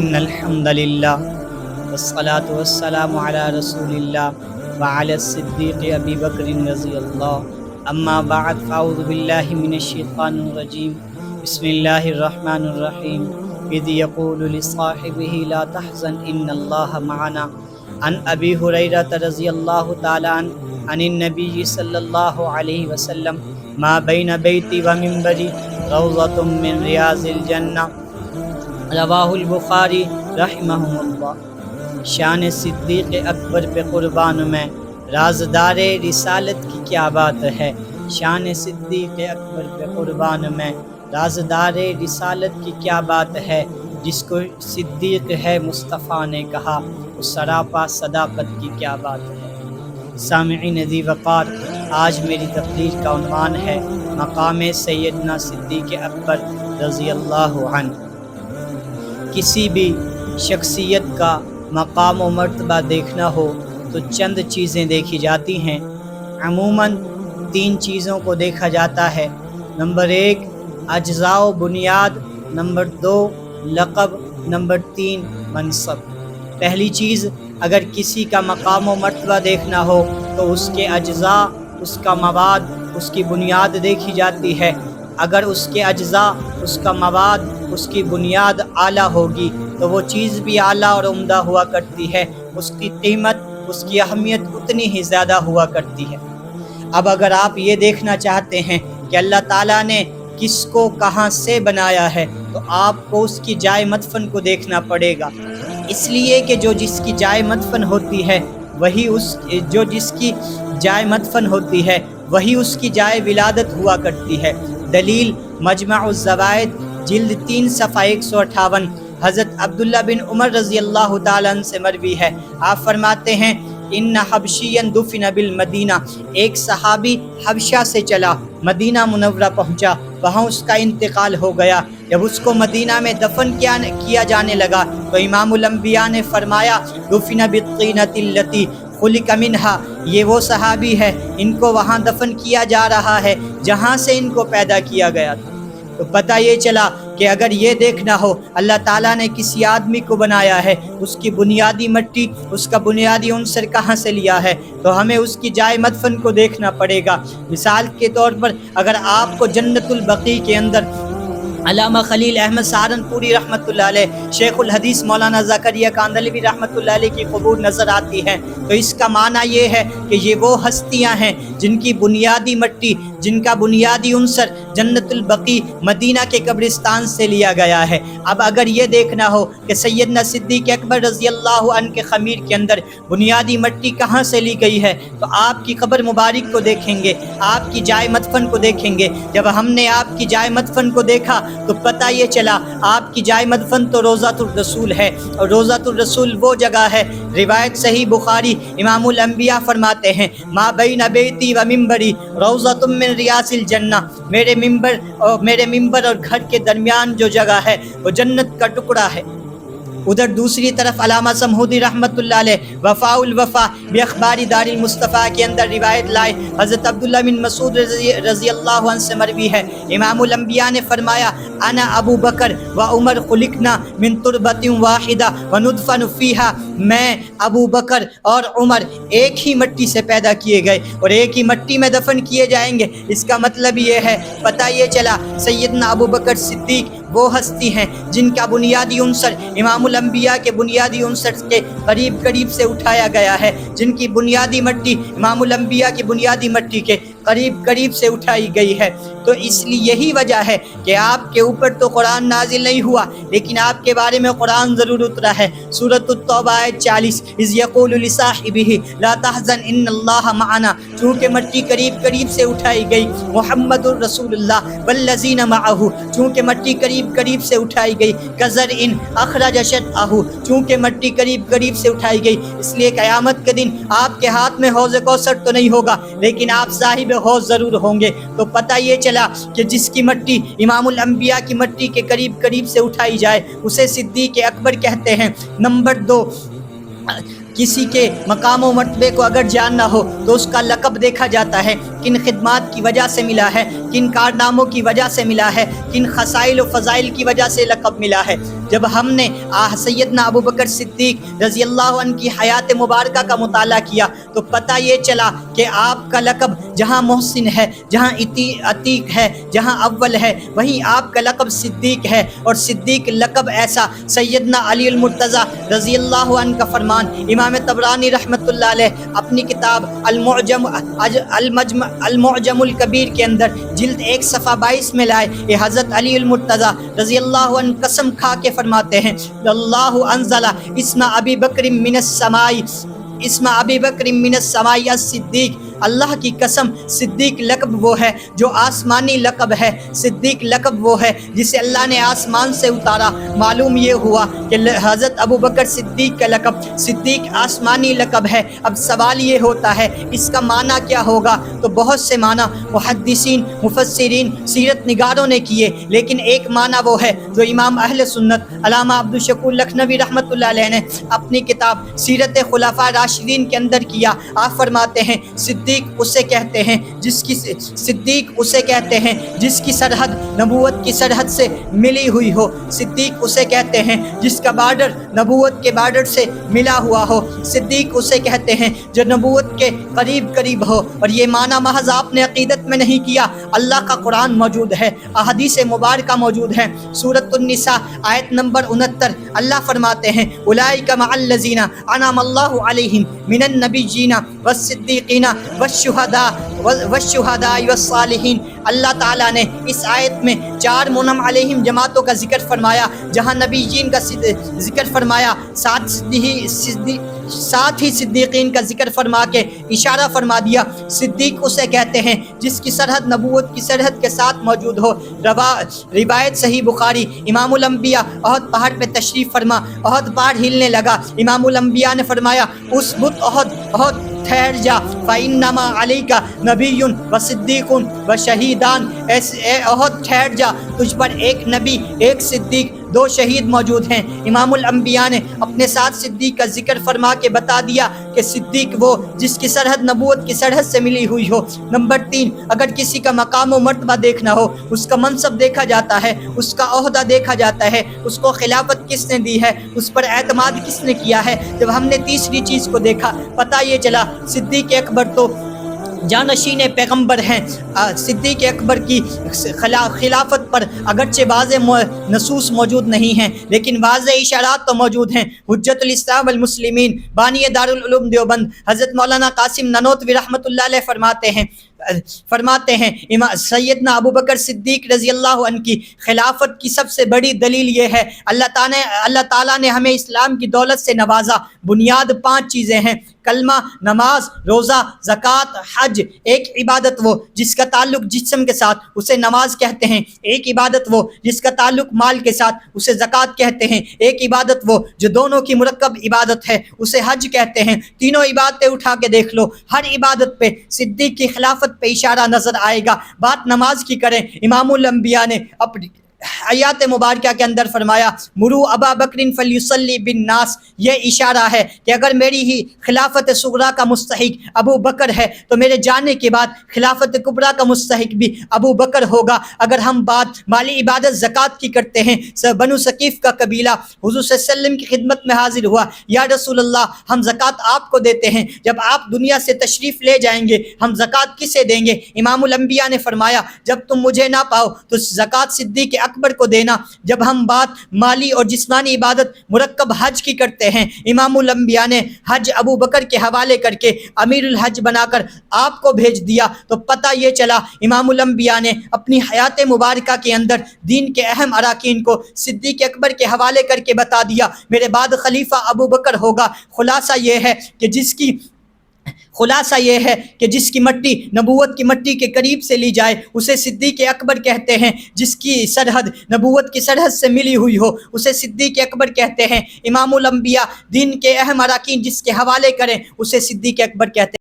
إن الحمد لله والصلاة والسلام على رسول الله وعلى الصديق أبي بكر رضي الله أما بعد فأعوذ بالله من الشيطان الرجيم بسم الله الرحمن الرحيم إذ يقول لصاحبه لا تحزن إن الله معنا عن أبي هريرة رضي الله تعالى عنه عن النبي صلى الله عليه وسلم ما بين بيتي ومنبري روضة من رياض الجنة رواہ البخاری رحمہ اللہ۔ شان صدیق اکبر پہ قربان میں رازدار رسالت کی کیا بات ہے۔ شان صدیق اکبر پہ قربان میں رازدار رسالت کی کیا بات ہے۔ جس کو صدیق ہے مصطفیٰ نے کہا، اس سراپا صداقت کی کیا بات ہے۔ سامعین ذی وقار، آج میری تقریر کا عنوان ہے مقام سیدنا صدیق اکبر رضی اللہ عنہ۔ کسی بھی شخصیت کا مقام و مرتبہ دیکھنا ہو تو چند چیزیں دیکھی جاتی ہیں۔ عموماً 3 چیزوں کو دیکھا جاتا ہے۔ نمبر 1 اجزاء و بنیاد، نمبر 2 لقب، نمبر 3 منصب۔ پہلی چیز، اگر کسی کا مقام و مرتبہ دیکھنا ہو تو اس کے اجزاء، اس کا مواد، اس کی بنیاد دیکھی جاتی ہے۔ اگر اس کے اجزاء، اس کا مواد، اس کی بنیاد اعلیٰ ہوگی تو وہ چیز بھی اعلیٰ اور عمدہ ہوا کرتی ہے، اس کی قیمت، اس کی اہمیت اتنی ہی زیادہ ہوا کرتی ہے۔ اب اگر آپ یہ دیکھنا چاہتے ہیں کہ اللہ تعالیٰ نے کس کو کہاں سے بنایا ہے تو آپ کو اس کی جائے مدفن کو دیکھنا پڑے گا، اس لیے کہ جس کی جائے مدفن ہوتی ہے وہی جس کی جائے مدفن ہوتی ہے وہی اس کی جائے ولادت ہوا کرتی ہے۔ دلیل مجمع الزوائد جلد 3 صفحہ 158 حضرت عبداللہ بن عمر رضی اللہ تعالیٰ عنہ سے مروی ہے۔ آپ فرماتے ہیں ان حبشیا دفن بالمدینہ، ایک صحابی حبشہ سے چلا، مدینہ منورہ پہنچا، وہاں اس کا انتقال ہو گیا۔ جب اس کو مدینہ میں دفن کیا جانے لگا تو امام الانبیاء نے فرمایا دفن بالطینۃ التی خلق منہا، یہ وہ صحابی ہے، ان کو وہاں دفن کیا جا رہا ہے جہاں سے ان کو پیدا کیا گیا تھا۔ تو پتہ یہ چلا کہ اگر یہ دیکھنا ہو اللہ تعالیٰ نے کسی آدمی کو بنایا ہے، اس کی بنیادی مٹی، اس کا بنیادی عنصر کہاں سے لیا ہے تو ہمیں اس کی جائے مدفن کو دیکھنا پڑے گا۔ مثال کے طور پر اگر آپ کو جنت البقیع کے اندر علامہ خلیل احمد سہارنپوری رحمۃ اللہ علیہ، شیخ الحدیث مولانا زکریا کاندھلوی رحمۃ اللہ علیہ کی قبور نظر آتی ہے تو اس کا معنی یہ ہے کہ یہ وہ ہستیاں ہیں جن کی بنیادی مٹی، جن کا بنیادی عنصر جنت البقیع مدینہ کے قبرستان سے لیا گیا ہے۔ اب اگر یہ دیکھنا ہو کہ سیدنا صدیق اکبر رضی اللہ عنہ کے خمیر کے اندر بنیادی مٹی کہاں سے لی گئی ہے تو آپ کی قبر مبارک کو دیکھیں گے، آپ کی جائے مدفن کو دیکھیں گے۔ جب ہم نے آپ کی جائے مدفن کو دیکھا تو پتہ یہ چلا آپ کی جائے مدفن تو روضۃ الرسول ہے، اور روضۃ الرسول وہ جگہ ہے، روایت صحیح بخاری، امام الانبیاء فرماتے ہیں ما بین بیتی و منبری روضۃ من ریاض الجنہ، میرے ممبر اور گھر کے درمیان جو جگہ ہے وہ جنت کا ٹکڑا ہے۔ ادھر دوسری طرف علامہ سمہودی رحمۃ اللہ علیہ وفاء الوفا باخبار دار المصطفیٰ کے اندر روایت لائے، حضرت عبداللہ بن مسعود رضی اللہ عنہ سے مروی ہے، امام الانبیاء نے فرمایا انا ابو بکر و عمر خلقنا من تربۃ واحدہ وندفن فیہا، میں ابو بکر اور عمر ایک ہی مٹی سے پیدا کیے گئے اور ایک ہی مٹی میں دفن کیے جائیں گے۔ اس کا مطلب یہ ہے، پتہ یہ چلا سیدنا ابو بکر صدیق وہ ہستی ہیں جن کا بنیادی عنصر امام الانبیاء کے بنیادی عنصر کے قریب سے اٹھایا گیا ہے، جن کی بنیادی مٹی امام الانبیاء کی بنیادی مٹی کے قریب سے اٹھائی گئی ہے۔ تو اس لیے یہی وجہ ہے کہ آپ کے اوپر تو قرآن نازل نہیں ہوا لیکن آپ کے بارے میں قرآن ضرور اترا ہے۔ سورۃ التوبہ آیت 40 اذ یقول لصاحبہ لا تحزن ان اللہ معنا، چونکہ مٹی قریب سے اٹھائی گئی، محمد الرسول اللہ والذین معہ، چونکہ مٹی قریب سے اٹھائی گئی، کزرع اخرج شطأہ، چونکہ مٹی قریب سے اٹھائی گئی، اس لیے قیامت کے دن آپ کے ہاتھ میں حوض کوثر تو نہیں ہوگا لیکن آپ صاحب حوض ضرور ہوں گے۔ تو پتہ یہ چلا کہ جس کی مٹی امام الانبیاء کی مٹی کے قریب سے اٹھائی جائے اسے صدیق اکبر کہتے ہیں۔ نمبر 2، کسی کے مقام و مرتبے کو اگر جاننا ہو تو اس کا لقب دیکھا جاتا ہے کن خدمات کی وجہ سے ملا ہے، کن کارناموں کی وجہ سے ملا ہے، کن خصائل و فضائل کی وجہ سے لقب ملا ہے۔ جب ہم نے سیدنا ابو بکر صدیق رضی اللہ عنہ کی حیات مبارکہ کا مطالعہ کیا تو پتہ یہ چلا کہ آپ کا لقب جہاں محسن ہے، جہاں عتیق ہے، جہاں اول ہے، وہیں آپ کا لقب صدیق ہے۔ اور صدیق لقب ایسا سیدنا علی المرتضیٰ رضی اللہ عنہ کا فرمان امام طبرانی رحمۃ اللہ علیہ اپنی کتاب المعجم الکبیر کے اندر جلد 1 صفحہ 22 میں لائے۔ یہ حضرت علی المرتضیٰ رضی اللہ عنہ قسم کھا کے فرماتے ہیں، اللہ انزل اسم ابی بکر من السماء، اسم ابی بکر من السماء الصدیق، اللہ کی قسم صدیق لقب وہ ہے جو آسمانی لقب ہے، صدیق لقب وہ ہے جسے اللہ نے آسمان سے اتارا۔ معلوم یہ ہوا کہ حضرت ابو بکر صدیق کا لقب صدیق آسمانی لقب ہے۔ اب سوال یہ ہوتا ہے اس کا معنی کیا ہوگا؟ تو بہت سے معنی محدثین، مفسرین، سیرت نگاروں نے کیے، لیکن ایک معنی وہ ہے جو امام اہل سنت علامہ عبدالشکور لکھنوی رحمۃ اللہ علیہ نے اپنی کتاب سیرت خلفاء راشدین کے اندر کیا۔ آپ فرماتے ہیں صدیق اسے کہتے ہیں جس کی سرحد نبوت کی سرحد سے ملی ہوئی ہو، صدیق اسے کہتے ہیں جس کا بارڈر نبوت کے بارڈر سے ملا ہوا ہو، صدیق اسے کہتے ہیں جو نبوت کے قریب ہو۔ اور یہ معنی محض آپ نے عقیدت میں نہیں کیا، اللہ کا قرآن موجود ہے، احادیث مبارکہ موجود ہے۔ سورۃ النساء آیت نمبر 69 اللہ فرماتے ہیں اولئک مع الذین انعم اللہ علیہم من النبیین والصدیقین والشہداء والصالحین۔ اللہ تعالیٰ نے اس آیت میں 4 منعم علیہم جماعتوں کا ذکر فرمایا، جہاں نبیین کا ذکر فرمایا، ساتھ ہی صدیقین کا ذکر فرما کے اشارہ فرما دیا۔ صدیق اسے کہتے ہیں جس کی سرحد نبوت کی سرحد کے ساتھ موجود ہو۔ روایت صحیح بخاری، امام الانبیاء احد پہاڑ پہ تشریف فرما، احد پہاڑ ہلنے لگا، امام الانبیاء نے فرمایا اسبت احد ٹھہر جا، فإنما علیک نبی و صدیق و شہیدان، اے احد ٹھہر جا، تجھ پر ایک نبی، ایک صدیق، 2 شہید موجود ہیں۔ امام الانبیاء نے اپنے ساتھ صدیق کا ذکر فرما کے بتا دیا کہ صدیق وہ جس کی سرحد نبوت کی سرحد سے ملی ہوئی ہو۔ نمبر 3، اگر کسی کا مقام و مرتبہ دیکھنا ہو، اس کا منصب دیکھا جاتا ہے، اس کا عہدہ دیکھا جاتا ہے، اس کو خلافت کس نے دی ہے، اس پر اعتماد کس نے کیا ہے۔ جب ہم نے تیسری چیز کو دیکھا، پتہ یہ چلا صدیق اکبر تو جانشین پیغمبر ہیں۔ صدیق اکبر کی خلافت پر اگرچہ واضح نصوص موجود نہیں ہیں، لیکن واضح اشارات تو موجود ہیں۔ حجت الاسلام والمسلمین بانی دارالعلوم دیوبند حضرت مولانا قاسم نانوتوی رحمۃ اللہ علیہ فرماتے ہیں سیدنا ابو بکر صدیق رضی اللہ عنہ کی خلافت کی سب سے بڑی دلیل یہ ہے، اللہ تعالیٰ نے ہمیں اسلام کی دولت سے نوازا۔ بنیاد 5 چیزیں ہیں، کلمہ، نماز، روزہ، زکوٰۃ، حج۔ ایک عبادت وہ جس کا تعلق جسم کے ساتھ، اسے نماز کہتے ہیں۔ ایک عبادت وہ جس کا تعلق مال کے ساتھ، اسے زکوٰۃ کہتے ہیں۔ ایک عبادت وہ جو دونوں کی مرکب عبادت ہے، اسے حج کہتے ہیں۔ تینوں عبادتیں اٹھا کے دیکھ لو، ہر عبادت پہ صدیق کی خلافت پہ اشارہ نظر آئے گا۔ بات نماز کی کریں، امام الانبیاء نے اپنی حیات مبارکہ کے اندر فرمایا مرو ابا بکر فلیصلی بالناس، یہ اشارہ ہے کہ اگر میری ہی خلافت صغریٰ کا مستحق ابو بکر ہے تو میرے جانے کے بعد خلافت کبریٰ کا مستحق بھی ابو بکر ہوگا۔ اگر ہم بات مالی عبادت زکوٰۃ کی کرتے ہیں، بنو ثقیف کا قبیلہ حضور صلی اللہ علیہ وسلم کی خدمت میں حاضر ہوا، یا رسول اللہ ہم زکوٰۃ آپ کو دیتے ہیں، جب آپ دنیا سے تشریف لے جائیں گے ہم زکوٰۃ کسے دیں گے؟ امام الانبیاء نے فرمایا جب تم مجھے نہ پاؤ تو زکوٰۃ صدیق اکبر کو دینا۔ جب ہم بات مالی اور جسمانی عبادت مرکب حج کی کرتے ہیں، امام الانبیاء نے حج ابو بکر کے حوالے کر کے امیر الحج بنا کر آپ کو بھیج دیا۔ تو پتہ یہ چلا امام الانبیاء نے اپنی حیات مبارکہ کے اندر دین کے اہم اراکین کو صدیق اکبر کے حوالے کر کے بتا دیا، میرے بعد خلیفہ ابو بکر ہوگا۔ خلاصہ یہ ہے کہ جس کی مٹی نبوت کی مٹی کے قریب سے لی جائے اسے صدیق اکبر کہتے ہیں، جس کی سرحد نبوت کی سرحد سے ملی ہوئی ہو اسے صدیق اکبر کہتے ہیں۔ امام الانبیاء دین کے اہم اراکین جس کے حوالے کریں اسے صدیق اکبر کہتے ہیں۔